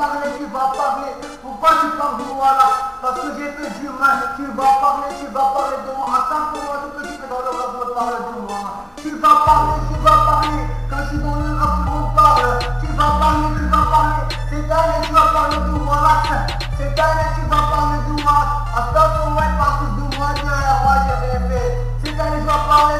tu vas parler. Pourquoi tu parles de moi là? Parce que j'ai fait du mal. Tu vas parler de moi. Attends pour moi, tout petit peu dans le rap, on parle de moi. Tu vas parler. Quand je suis dans le rap, tout le monde parle. Tu vas parler. Cette année, tu vas parler de moi là. Cette année, tu vas parler de moi. Attends pour moi, parle de moi, derrière moi, j'ai rien fait. Cette année, tu vas parler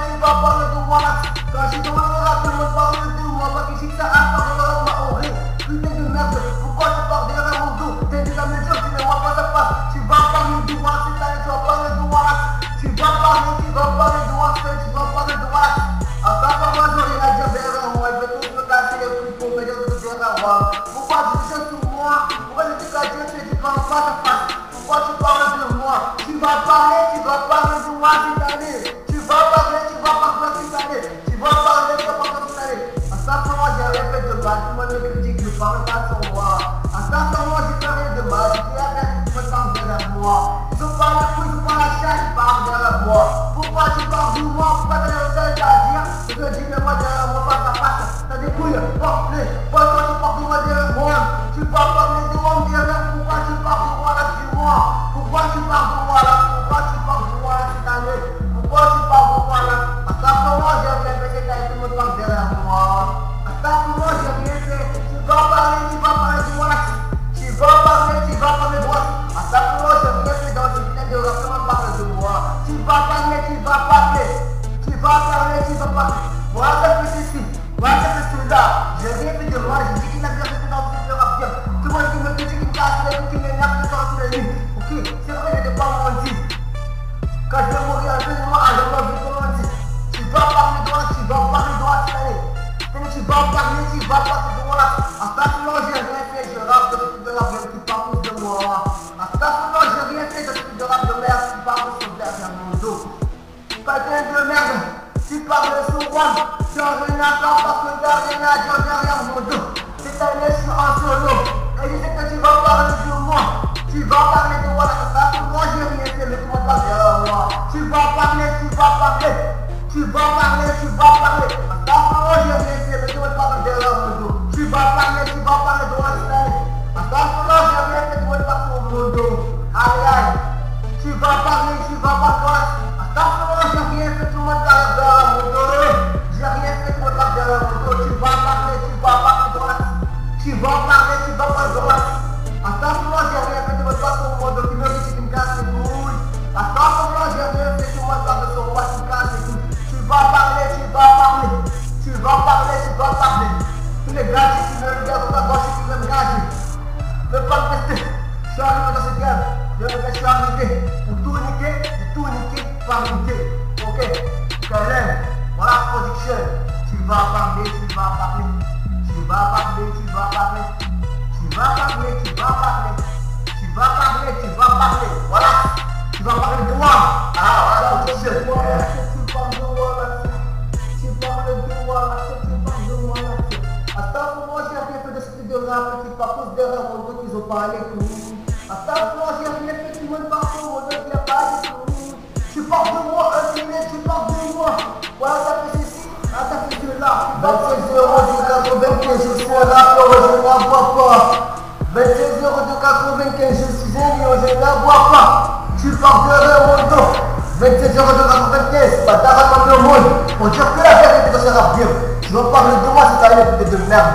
de moi là. Quand je suis dans le rap, tout le monde parle de moi. Parce que si ça a parlé de moi, on rit. Putain de merde, pourquoi tu parles derrière mon dos? T'es déjà mes jobs, tu ne vois pas ça passe. Tu vas parler de moi, cette année, tu vas parler de moi là. Tu vas parler de moi, tu vas parler de moi. Attends pour moi, j'aurais rien à dire derrière moi. Je vais tout me casser les couilles pour me dire de derrière moi. Pourquoi tu dis sur moi? Pourquoi tu dis qu'à Dieu, tu parles pas de face? Pourquoi tu parles de moi? Tu vas parler de moi cette année. Tu vas parler cette année. Tu vas parler cette année. Attends pour moi, j'ai rien fait de mal. Tout le monde me critique, je parle pas sur moi. Attends pour moi, j'ai fait rien de mal. Je dis rien, tu me parles derrière moi. Ils ont pas la couille, ils ont pas la chatte, ils parlent derrière moi. Pourquoi tu parles de moi? Pourquoi tu as rien à dire? Je te dis, mais moi derrière moi, pas ta face. T'as des couilles, porte-les. Pourquoi tu parles de moi derrière moi? Tu parles pas de moi derrière. Pourquoi tu parles de moi là, dis-moi? Pourquoi tu parles de moi là? Pourquoi tu parles de moi là cette année? Pourquoi tu parles de moi là? Attends pour moi, j'ai rien fait cette année, tout le monde parle derrière moi. Attends pour moi, j'ai rien fait. Tu vas parler de moi là. Tu vas parler de moi. Attends pour moi, j'ai rien fait dans ce putain de rap, tout le monde parle de moi. Tu vas parler. Moi, ça fait ceci. Moi, ça fait cela. J'ai rien fait de moi, j'ai dit qu'il a bien fait dans ce rap bien. Tout le monde qui me critique, qui me casse les couilles, qui m'énerve de temps sur les lignes. Ok, c'est vrai, je n'ai pas menti. Quand je vais mourir, donnez-moi un jour, je vais menti. Tu vas parler de moi cette année. Tu vas parler de moi là. Attends, sinon j'ai rien fait, je rappe de ce truc de rap, tu parles de moi. Attends, sinon j'ai rien fait de ce truc de rap de merde, tu parles sur derrière mon dos. Putain de merde, tu parles sur moi. Tu n'as rien à faire parce que tu n'as rien à dire derrière mon dos. Cette année, je suis en solo. Et je sais que tu vas parler de moi. Tu vas parler de moi là. Attends, pour moi j'ai rien fait, mais tu vas parler derrière moi. Tu vas parler. Attends, pour moi j'ai rien fait, mais tu vas parler derrière mon dos. Tu vas parler de moi cette année. Attends, pour moi j'ai rien fait, tu vas parler sur mon dos. Aïe. Tu vas parler. Attends, pour moi j'ai rien fait, tu vas parler derrière mon dos. J'ai rien fait, tu vas parler derrière mon dos. Tu vas parler de moi. Attends, pour moi j'ai rien fait, tu vas parler sur mon dos. Tu me dis que tu me casses les couilles. Attends, pour moi j'ai rien fait, tu vas parler sur moi, tu me casses les couilles. Tu vas parler. Tous les gars qui me regardent à gauche qui me regardent. Ne pas me tester. Je suis arrivé dans cette guerre. Je suis arrivé pour tout niquer, pas niquer. Ok, Kellen, voilà production. Tu vas parler. Voilà. Tu vas parler de moi. Ah, voilà production. Attends pour moi, j'ai rien fait de ce truc de rap qui parcourt derrière mon dos qu'ils ont parlé tout. Attends pour moi, j'ai rien fait, tout le monde parle sur mon dos qui a parlé tout. Tu parles de moi, tu parles de moi. Voilà, t'as fait ceci, t'as fait cela. 26 euros de 95, je suis un rappeur, je ne la vois pas. 26 euros de 95, je suis un lion, je ne la vois pas. Tu parles derrière mon dos. 27 euros de 95, bah t'as raconté au monde. Pour dire que la vérité de ce rap bien. Tu vas parler de moi, c'est ta de merde.